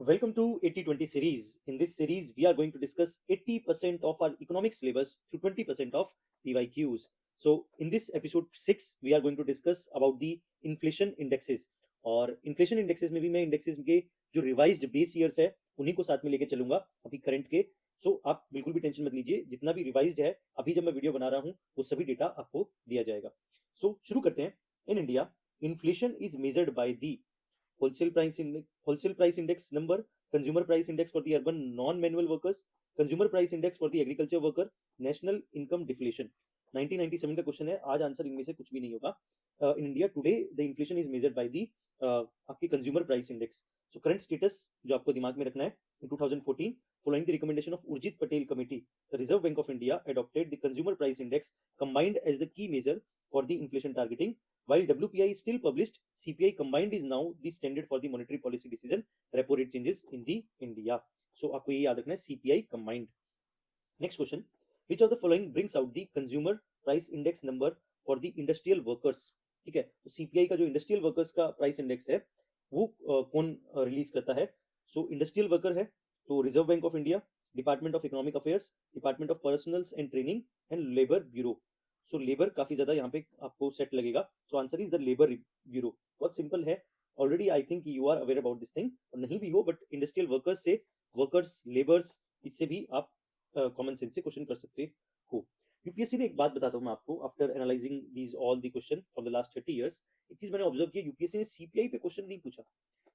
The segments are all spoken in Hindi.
Welcome to 80/20 series. In this series, we are going to discuss 80% of our economics syllabus through 20% of PYQs. So, in this episode 6, we are going to discuss about the inflation indexes. और inflation indexes में भी मैं indexes के जो revised base years है उन्हीं को साथ में लेके चलूंगा अभी current के. सो आप बिल्कुल भी टेंशन मत लीजिए, जितना भी रिवाइज्ड है अभी जब मैं वीडियो बना रहा हूँ वो सभी डेटा आपको दिया जाएगा. सो शुरू करते हैं. In India, inflation is measured by the wholesale price index number, consumer price index for the urban non-manual workers, consumer price index for the agriculture worker, national income deflation. 1997 का क्वेश्चन है. आज आंसर इनमें से कुछ भी नहीं होगा. In India today the inflation is measured by the आपकी consumer price index. So current status जो आपको दिमाग में रखना है, in 2014, following the recommendation of Urjit Patel Committee, the Reserve Bank of India adopted the consumer price index combined as the key measure for the inflation targeting. While WPI is still published, CPI combined is now the standard for the monetary policy decision repo rate changes in the India. So आपको ये याद रखना है, CPI combined. Next question, which of the following brings out the consumer price index number for the industrial workers? ठीक है, तो CPI का जो इंडस्ट्रियल वर्कर्स का प्राइस इंडेक्स है वो कौन रिलीज करता है? सो इंडस्ट्रियल वर्कर है तो Reserve bank of India, department of economic affairs, department of personnels and training and labour bureau. So labour काफी ज्यादा यहाँ पे आपको सेट लगेगा. So answer is the labour bureau. बहुत सिंपल है. Already I think you are aware about this thing, और नहीं भी हो बट इंडस्ट्रियल वर्कर्स से वर्कर्स लेबर्स इससे भी आप कॉमन सेंस से क्वेश्चन कर सकते हो. यूपीएससी ने एक बात बताता हूँ मैं आपको, after analysing these all the question from the last 30 years, एक चीज मैंने ऑब्जर्व किया, यूपीएससी ने सीपीआई पे क्वेश्चन नहीं पूछा.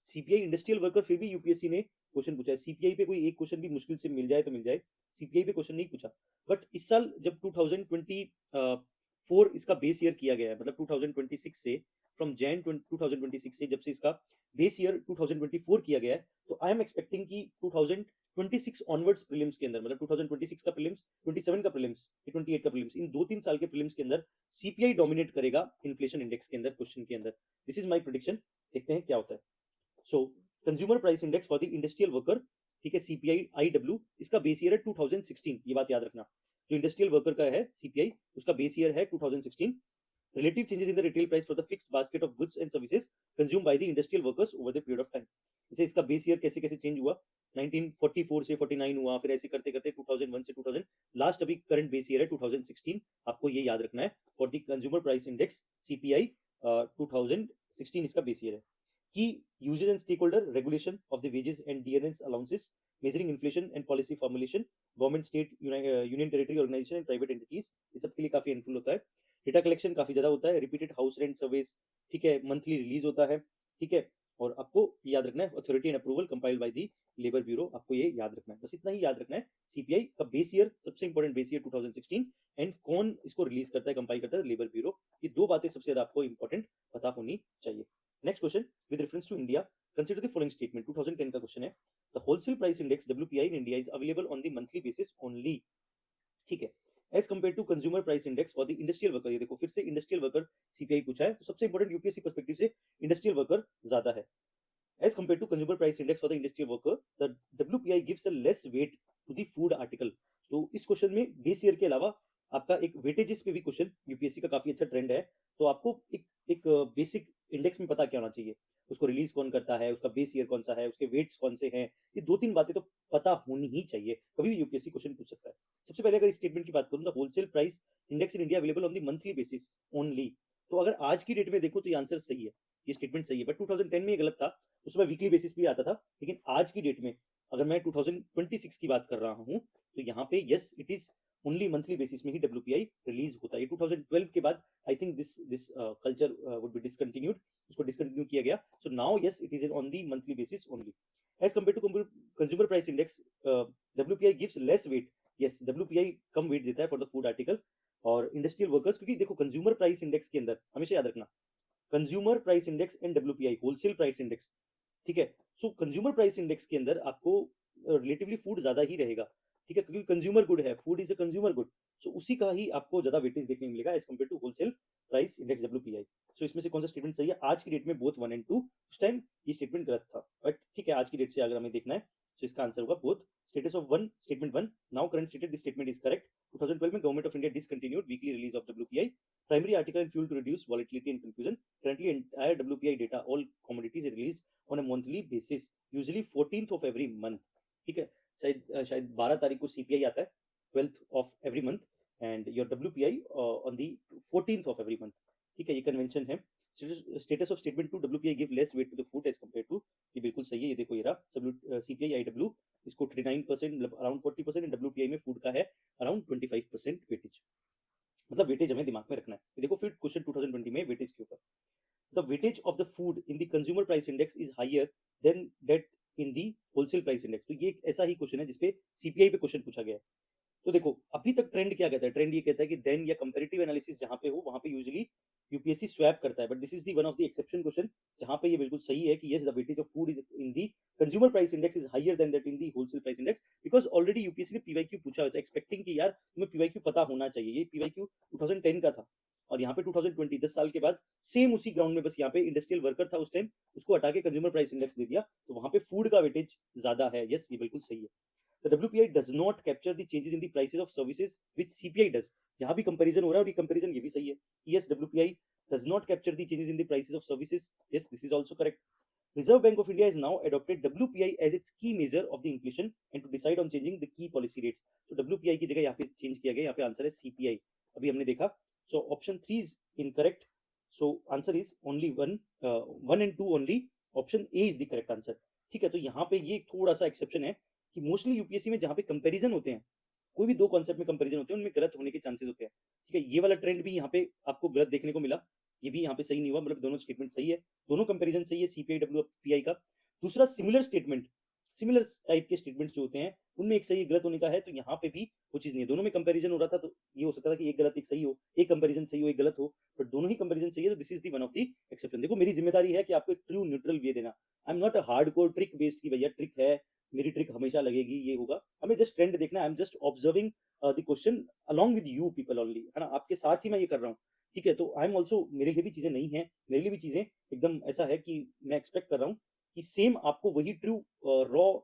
सीपीआई इंडस्ट्रियल वर्कर फिर भी यूपीएससी ने क्वेश्चन पूछा है. सीपीआई पे कोई एक क्वेश्चन भी मुश्किल से मिल जाए तो मिल जाए, सीपीआई पे क्वेश्चन नहीं पूछा. बट इस साल जब 2024 इसका बेस ईयर किया गया है, मतलब 2026 से, फ्रॉम जैन 2026 से जब से इसका बेस ईयर 2024 किया गया है, तो आई एम एक्सपेक्टिंग कि 2026 ऑनवर्ड्स प्रीलिम्स के अंदर, मतलब 2026 का प्रीलिम्स, 27 का प्रीलिम्स, 28 का प्रीलिम्स, इन 2-3 साल के प्रीलिम्स के अंदर सीपीआई डोमिनेट करेगा इन्फ्लेशन इंडेक्स के अंदर, क्वेश्चन के अंदर. This is my prediction. देखते हैं क्या होता है. सो consumer price index for the industrial worker, ठीक है, सीपीआई आईडब्ल्यू, इसका बेस ईयर है 2016. ये बात याद रखना, जो इंडस्ट्रियल वर्कर का है सीपीआई, उसका बेस ईयर है 2016. Relative changes in the retail price for the fixed basket of goods and services consumed by the industrial workers over the period of time. जैसे इसका बेस ईयर कैसे कैसे चेंज हुआ, 1944 से 49 हुआ, फिर ऐसे करते करते 2001 से 2000, लास्ट अभी करंट बेस ईयर है 2016. आपको ये याद रखना है for the consumer price index CPI. 2016 इसका बेस ईयर है. Key usages and stakeholder regulation of the wages and dearness allowances, measuring inflation and policy formulation, government, state, union territory organisation and private entities, ये सब के लिए काफी हेल्पफुल होता है. डेटा कलेक्शन काफी ज्यादा होता है. रिपीटेड हाउस रेंट सर्वेस, ठीक है, मंथली रिलीज होता है, ठीक है. और आपको याद रखना है authority and approval compiled by the labour bureau. आपको ये याद रखना है, बस इतना ही याद रखना है. सीपीआई का बेस ईयर, सबसे इंपॉर्टेंट बेस ईयर 2016, एंड कौन इसको रिलीज करता है, कंपाइल करता है, लेबर ब्यूरो. ये दो बातें सबसे ज्यादा आपको इंपॉर्टेंट पता होनी चाहिए. Next question, with reference to India, consider the following statement. 2010 का क्वेश्चन है. The wholesale price index WPI in India is available on the monthly basis only, ठीक है, as compare to consumer price index for the industrial worker. ये देखो फिर से इंडस्ट्रियल वर्कर सीपीआई पूछा है, तो सबसे इंपॉर्टेंट यूपीएससी पर्सपेक्टिव से इंडस्ट्रियल वर्कर ज्यादा है. As compare to consumer price index for the industrial worker, the WPI gives a less weight to the food article. तो इस क्वेश्चन में बेस ईयर के अलावा आपका एक वेटेजेस पे भी क्वेश्चन यूपीएससी का काफी अच्छा ट्रेंड है. तो आपको एक बेसिक इंडेक्स में पता क्या होना चाहिए, उसको रिलीज कौन करता है, उसका बेस ईयर कौन सा है, उसके वेट्स कौन से हैं, ये 2-3 बातें तो पता होनी ही चाहिए. कभी भी यूपीएससी क्वेश्चन पूछ सकता है. सबसे पहले अगर इस स्टेटमेंट की बात करूं, the wholesale price index in India available on the monthly basis only. तो अगर आज की डेट में देखो तो ये आंसर सही है, ये स्टेटमेंट सही है. बट 2010 में ये गलत था, उसमें वीकली बेसिस भी आता था. लेकिन आज की डेट में अगर मैं 2026 की बात कर रहा हूं, तो यहाँ पे yes it is only monthly basis में ही डब्ल्यूपीआई रिलीज होता है. 2012 के बाद I think this culture would be discontinued, उसको डिसकंटिन्यू किया गया. So now yes it is on the monthly basis only. As compare to consumer price index, WPI gives less weight. Yes, WPI कम वेट देता है फॉर द फूड आर्टिकल और इंडस्ट्रियल वर्कर्स, क्योंकि देखो कंज्यूमर प्राइस इंडेक्स के अंदर हमेशा याद रखना, consumer price index and WPI wholesale price index, ठीक है. सो कंज्यूमर प्राइस इंडेक्स के अंदर आपको रिलेटिवली फूड ज्यादा ही रहेगा, ठीक है, क्योंकि कंज्यूमर गुड है, food is a consumer good. So उसी का ही आपको ज्यादा वेटेज देखने को मिलेगा as compare to wholesale price index WPI. So इसमें से कौन सा स्टेटमेंट सही है? आज की डेट में बोथ 1 एंड 2. उस टाइम ये स्टेटमेंट गलत था, बट ठीक है, आज की डेट से अगर हमें देखना है तो इसका आंसर होगा both. Status of one, statement one, now current stated this statement is correct. 2012 में government of India discontinued weekly release of WPI primary article and fuel to reduce volatility and confusion. Currently, entire WPI data, all commodities are released on a monthly basis. Usually 14th of every month, ठीक है। शायद 12 तारीख को सीपीआई आता है, 12th of every month, and your WPI on the 14th of every month, ठीक है। ये कन्वेंशन है। Status of statement two WPI give less weight to the food as compare to, ये बिल्कुल सही है। ये देखो, ये रहा सीपीआई आईडब्ल्यू, इसको 39% मतलब अराउंड 40%, डब्ल्यूपीआई में फूड का है अराउंड 25% वेटेज, मतलब वेटेज हमें दिमाग में रखना है। ये देखो फिर क्वेश्चन 2020 में वेटेज के ऊपर, the weightage of the food in the consumer price index is higher than that in the wholesale price index. तो ये एक ऐसा ही क्वेश्चन है जिसपे सीपीआई पे क्वेश्चन पूछा गया है। तो देखो अभी तक ट्रेंड क्या कहता है, ट्रेंड ये कहता है कि देन या कंपैरेटिव एनालिसिस जहां पे हो वहां पे यूजुअली यूपीएससी स्वैप करता है, but this is the one of the exception question जहां पे ये बिल्कुल सही है कि yes the weightage of food is in the consumer price index is higher than that in the wholesale price index, because already UPSC ने पीवाईक्यू पूछा होता है एक्सपेक्टिंग कि यार तुम्हें पीवाईक्यू पता होना चाहिए। ये पीवाईक्यू 2010 का था और यहाँ पे 2020 10 साल के बाद सेम उसी ग्राउंड में, बस यहाँ पे इंडस्ट्रियल वर्कर था उस टाइम, उसको हटा के कंज्यूमर प्राइस इंडेक्स दे दिया, तो वहां पे फूड का वेटेज ज्यादा है। यस, ये बिल्कुल सही है। The WPI does not capture the changes in the prices of services which CPI does. यहाँ भी कंपैरिजन हो रहा है और ये कंपैरिजन ये भी सही है। Yes, WPI does not capture the changes in the prices of services. Yes, this is also correct. Reserve Bank of India has now adopted WPI as its key measure of the inflation and to decide on changing the key policy rates. So WPI की जगह यहाँ पे चेंज किया गया, यहाँ पे आंसर है CPI। अभी हमने देखा, so option 3 is incorrect. So answer is only 1 and 2 only. Option A is the correct answer. ठीक है, तो यहाँ पे ये थोड़ा सा एक्सेप्शन है कि मोस्टली यूपीएससी में जहाँ पे कंपैरिजन होते हैं, कोई भी दो कॉन्सेप्ट में कंपैरिजन होते हैं, उनमें गलत होने के चांसेस होते हैं। ठीक है, ये वाला ट्रेंड भी यहाँ पे आपको गलत देखने को मिला, ये भी यहाँ पे सही नहीं हुआ, मतलब दोनों स्टेटमेंट सही है, दोनों कंपैरिजन सही है सीपीआई डब्ल्यूपीआई का। दूसरा सिमिलर स्टेटमेंट, सिमिलर टाइप के स्टेटमेंट्स जो होते हैं उनमें एक सही गलत होने का है, तो यहाँ पे भी वो चीज नहीं है। दोनों में कंपैरिजन हो रहा था तो ये हो सकता था कि एक गलत एक सही हो, एक कंपैरिजन सही हो एक गलत हो, बट दोनों ही कंपैरिजन सही है, तो this is the one of the exception. देखो मेरी जिम्मेदारी है कि आपको एक ट्रू न्यूट्रल वे देना। I am not a hardcore trick based की भैया ट्रिक है, मेरी ट्रिक हमेशा लगेगी, ये होगा। हमें जस्ट ट्रेंड देखना है। I am just observing the question along with you people only, है ना, आपके साथ ही मैं ये कर रहा हूँ। ठीक है, तो आई एम ऑल्सो, मेरे लिए भी चीजें नहीं है, मेरे लिए भी चीजें एकदम ऐसा है कि मैं एक्सपेक्ट कर रहा हूँ कि सेम आपको वही ट्रू रॉ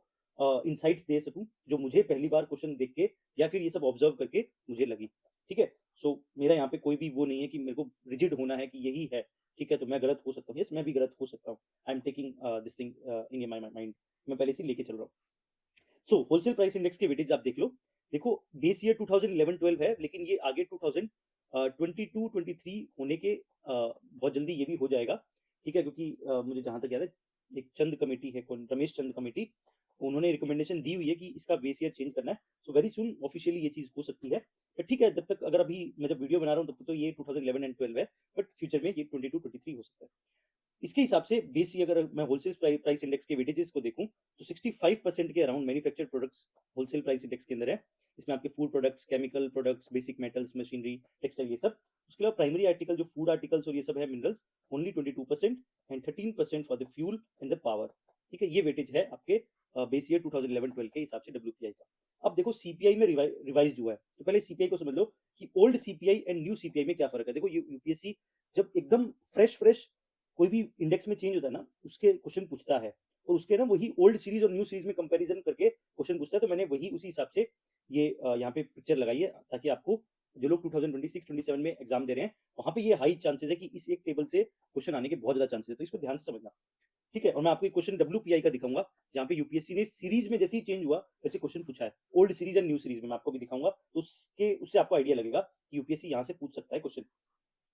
इनसाइट्स दे सकूं जो मुझे पहली बार क्वेश्चन देख के या फिर ये सब ऑब्जर्व करके मुझे लगी। ठीक है, सो मेरा यहाँ पे कोई भी वो नहीं है कि मेरे को रिजिड होना है कि यही है। ठीक है, तो मैं गलत हो सकता हूँ, यस मैं भी गलत हो सकता हूँ। I am taking this thing in my mind, मैं पहले से लेके चल रहा हूँ। सो होलसेल प्राइस इंडेक्स के वेटेज आप देख लो। देखो बेस ईयर 2011-12 है, लेकिन ये आगे 2022-23 होने के बहुत जल्दी ये भी हो जाएगा। ठीक है, क्योंकि मुझे जहां तक याद है एक चंद कमेटी है, कौन, रमेश चंद कमेटी, उन्होंने रिकमेंडेशन दी हुई है कि इसका बेस ईयर चेंज करना है। सो वेरी सुन ऑफिशियली ये चीज हो सकती है, बट ठीक है, जब तक, अगर अभी मैं जब वीडियो बना रहा हूँ तब तक तो ये 2011 एंड 12 है, बट फ्यूचर में ये 22-23 हो सकता है। इसके हिसाब से बेसी अगर मैं होलसेल प्राइस इंडेक्स के वेटेजेस को देखूं तो 65% के around manufactured products wholesale price index के अंदर है। इसमें आपके food products, chemical products, basic metals, machinery, textile, ये सब। उसके अलावा प्राइमरी आर्टिकल जो फूड आर्टिकल्स और ये सब है, minerals, only 22% and 13% for the fuel and the power. ठीक है, ये वेटेज है आपके बेस ईयर 2011-12 के हिसाब से डब्ल्यूपीआई का। अब देखो सीपीआई में रिवाइज हुआ है, तो पहले सीपीआई को समझ लो कि old CPI and new CPI में क्या फर्क है। देखो यूपीएससी जब एकदम फ्रेश कोई भी इंडेक्स में चेंज होता है ना, उसके क्वेश्चन पूछता है, और उसके ना वही ओल्ड सीरीज और न्यू सीरीज में कंपैरिजन करके क्वेश्चन पूछता है। तो मैंने वही उसी हिसाब से ये यहाँ पे पिक्चर लगाई है, ताकि आपको जो लोग 2026-27 में एग्जाम दे रहे हैं वहां पे ये हाई चांसेस है कि इस एक टेबल से क्वेश्चन आने के बहुत ज्यादा चांसेस है, तो इसको ध्यान से समझना। ठीक है, और मैं आपको एक क्वेश्चन डब्ल्यूपीआई का दिखाऊंगा जहाँ पे यूपीएससी ने सीरीज में जैसे ही चेंज हुआ वैसे क्वेश्चन पूछा है, old series and new series में मैं आपको भी दिखाऊंगा, तो उससे आपको आइडिया लगेगा कि यूपीएससी यहाँ से पूछ सकता है क्वेश्चन।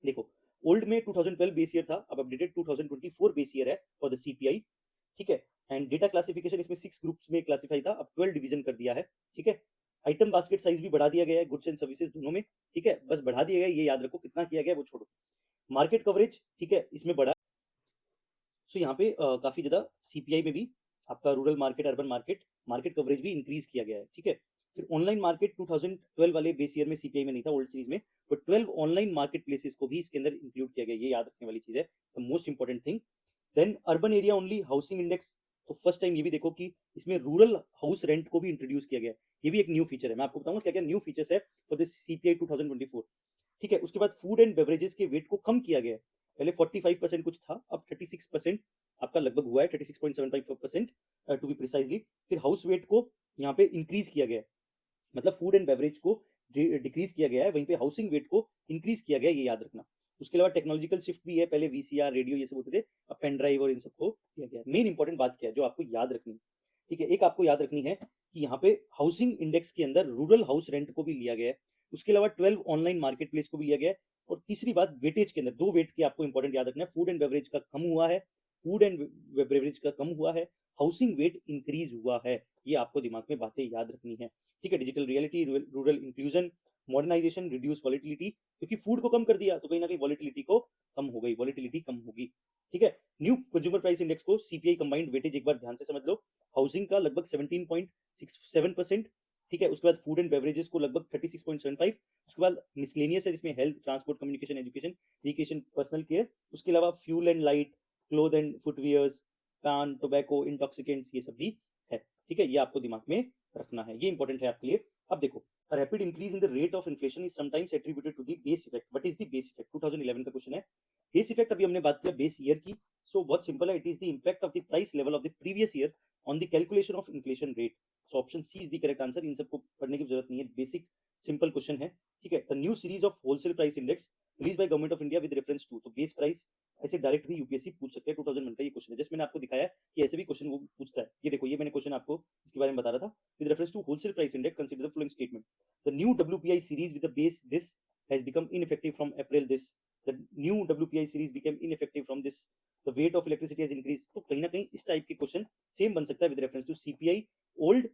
देखो ओल्ड में 2012 बेस ईयर था, अब अपडेटेड 2024 बेस ईयर है फॉर द सीपीआई। ठीक है, एंड डेटा क्लासिफिकेशन इसमें 6 ग्रुप्स में क्लासिफाई था, अब 12 डिवीजन कर दिया है। ठीक है, आइटम बास्केट साइज भी बढ़ा दिया गया है, गुड्स एंड सर्विसेज दोनों में। ठीक है, बस बढ़ा दिया गया है, ये याद रखो, कितना किया गया है वो छोड़ो। मार्केट कवरेज, ठीक है, इसमें बढ़ा। सो यहाँ पे काफी ज्यादा सीपीआई में भी आपका rural market, urban market, market coverage भी इंक्रीज किया गया है। ठीक है, फिर ऑनलाइन मार्केट 2012 वाले बेस ईयर में सीपीआई में नहीं था, ओल्ड सीरीज में, बट 12 ऑनलाइन मार्केट प्लेसेस को भी इसके अंदर इंक्लूड किया गया, ये याद रखने वाली चीज है, the most important thing. Then urban area only housing index, तो फर्स्ट टाइम ये भी देखो कि इसमें रूरल हाउस रेंट को भी इंट्रोड्यूस किया गया है, ये भी एक न्यू फीचर है। मैं आपको बताऊंगा क्या क्या न्यू फीचर्स है फॉर दिस सीपीआई 2024। ठीक है, उसके बाद फूड एंड बेवरेजेस के वेट को कम किया गया है, पहले 45% कुछ था, अब 36% आपका लगभग हुआ है, 36.75% टू बी प्रिसाइजली। फिर हाउस वेट को यहाँ पे इंक्रीज किया गया है, मतलब फूड एंड बेवरेज को डिक्रीज किया गया है, वहीं पे हाउसिंग वेट को इंक्रीज किया गया है, ये याद रखना। उसके अलावा टेक्नोलॉजिकल शिफ्ट भी है, पहले वीसीआर, रेडियो ये सब होते थे, अब पेन ड्राइव और इन सबको दिया गया है। मेन इंपॉर्टेंट बात क्या है जो आपको याद रखनी है, ठीक है, एक आपको याद रखनी है कि यहाँ पे हाउसिंग इंडेक्स के अंदर रूरल हाउस रेंट को भी लिया गया है, उसके अलावा 12 ऑनलाइन मार्केट प्लेस को भी लिया गया है, और तीसरी बात वेटेज के अंदर 2 वेट के आपको इंपॉर्टेंट याद रखना है, फूड एंड बेवरेज का कम हुआ है, फूड एंड बेवरेज का कम हुआ है, हाउसिंग वेट इंक्रीज हुआ है, ये आपको दिमाग में बातें याद रखनी है, ठीक है। Digital reality, rural inclusion, modernisation, reduce volatility, क्योंकि फूड को कम कर दिया तो कहीं ना कहीं वॉलिटिलिटी को कम हो गई, वॉलिटिलिटी कम होगी, ठीक है। न्यू कंज्यूमर प्राइस इंडेक्स को सीपीआई कंबाइंड वेटेज एक बार ध्यान से समझ लो, हाउसिंग का लगभग 17.67%, ठीक है, उसके बाद फूड एंड बेवरेजेस को लगभग 36.75, उसके बाद मिसलेनियस है जिसमें health, transport, communication, education, education, personal care, उसके अलावा fuel and light, cloth and footwears, पान, टोबैको, इंटॉक्सिकेंट्स, ये सब भी है, ठीक है, ये आपको दिमाग में रखना है, ये इंपॉर्टेंट है आपके लिए। अब देखो, a rapid increase in the rate of inflation is sometimes attributed to the base effect. What is the base effect? 2011 का क्वेश्चन है। बेस इफेक्ट अभी हमने बात किया बेस ईयर की, सो बहुत सिंपल है, it is the impact of the price level of the previous year on the calculation of inflation rate. So option C is the correct answer, इन सबको पढ़ने की जरूरत नहीं है, बेसिक सिंपल क्वेश्चन है, ठीक है। The new series of wholesale price index release by government of India with reference to, तो बेस प्राइस ऐसे डायरेक्ट भी यूपीएससी पूछ सकते हैं, 2001 का ये क्वेश्चन है, जस्ट मैंने आपको दिखाया कि ऐसे भी क्वेश्चन वो पूछता है, ये देखो, ये मैंने क्वेश्चन आपको इसके बारे में बता रहा था, with reference to wholesale price index consider the following statement, the new WPI series with the base this has become ineffective from April this, the new WPI series became ineffective from this, the weight of electricity has increased, तो कहीं ना कहीं इस टाइप के क्वेश्चन सेम बन सकता है with reference to CPI old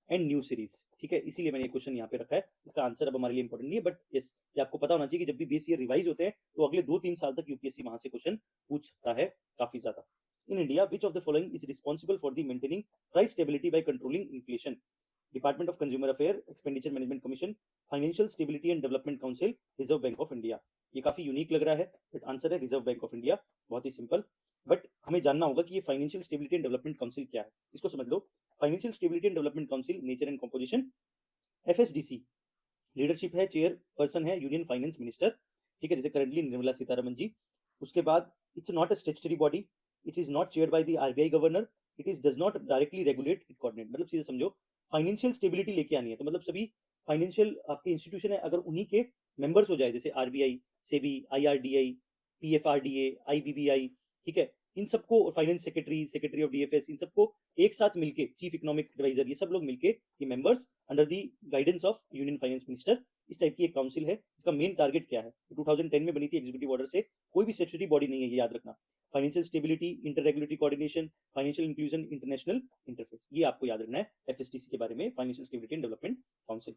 and new series, ठीक है, इसीलिए मैंने ये क्वेश्चन यहाँ पे रखा है, इसका आंसर अब हमारे लिए इंपॉर्टेंट नहीं है, बट यस ये आपको पता होना चाहिए कि जब भी बेस ईयर रिवाइज होते हैं तो अगले 2-3 साल तक यूपीएससी वहां से क्वेश्चन पूछ सकता है काफी ज्यादा। In India which of the following is responsible for the maintaining price stability by controlling inflation, department of consumer affair, expenditure management commission, financial stability and development council, reserve bank of India. ये काफी यूनिक लग रहा है बट आंसर है रिजर्व बैंक ऑफ इंडिया, बहुत ही सिंपल, बट हमें जानना होगा कि ये financial stability and development council क्या है, इसको समझ लो। Financial stability and development council, nature and composition, FSDC, leadership है, चेयर पर्सन है यूनियन फाइनेंस मिनिस्टर, ठीक है, जैसे करंटली निर्मला सीतारमन जी। उसके बाद it's not a statutory body, it is not chaired by the RBI governor, it is does not directly regulate, it coordinate, मतलब सीधे समझो फाइनेंशियल स्टेबिलिटी लेके आनी है, तो मतलब सभी फाइनेंशियल आपके इंस्टीट्यूशन है अगर उन्हीं के मेंबर्स हो जाए, जैसे RBI, SEBI, IRDI, PFRDA, IBBI, ठीक है, इन सबको, finance secretary, secretary of DFS, इन सबको एक साथ मिलके, चीफ इकोनॉमिक एडवाइजर, ये सब लोग मिलके, ये members under the guidance of union finance minister, इस टाइप की एक काउंसिल है। इसका मेन टारगेट क्या है, 2010 में बनी थी एग्जीक्यूटिव ऑर्डर से, कोई भी स्टैट्यूटरी बॉडी नहीं है, ये याद रखना। Financial stability, inter regulatory coordination, financial inclusion, international interface, ये आपको याद रखना है एफएसटीसी के बारे में, financial stability and development council.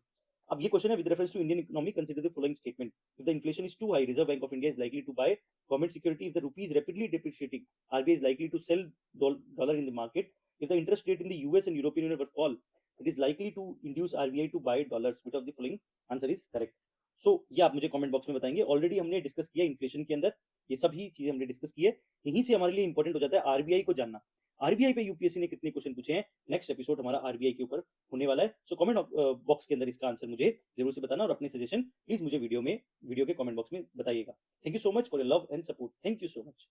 अब ये क्वेश्चन है with reference to Indian economy consider the following statement, if the inflation is too high Reserve bank of India is likely to buy government security, if the rupee is rapidly depreciating RBI is likely to sell dollar in the market, if the interest rate in the US and European Union will fall, it is likely to induce RBI to buy dollars. Which of the following answer is correct? So ये आप मुझे कमेंट बॉक्स में बताएंगे। ऑलरेडी हमने डिस्कस किया इन्फ्लेशन के अंदर, ये सभी चीजें हमने डिस्कस की है, यहीं से हमारे लिए इंपॉर्टेंट हो जाता है आरबीआई को जानना, आरबीआई पे यूपीएससी ने कितने क्वेश्चन पूछे हैं। नेक्स्ट एपिसोड हमारा आरबीआई के ऊपर होने वाला है, सो कमेंट बॉक्स के अंदर इसका आंसर मुझे जरूर से बताना, और अपने सजेशन प्लीज मुझे वीडियो के कमेंट बॉक्स में बताइएगा। Thank you so much for your love and support, thank you so much.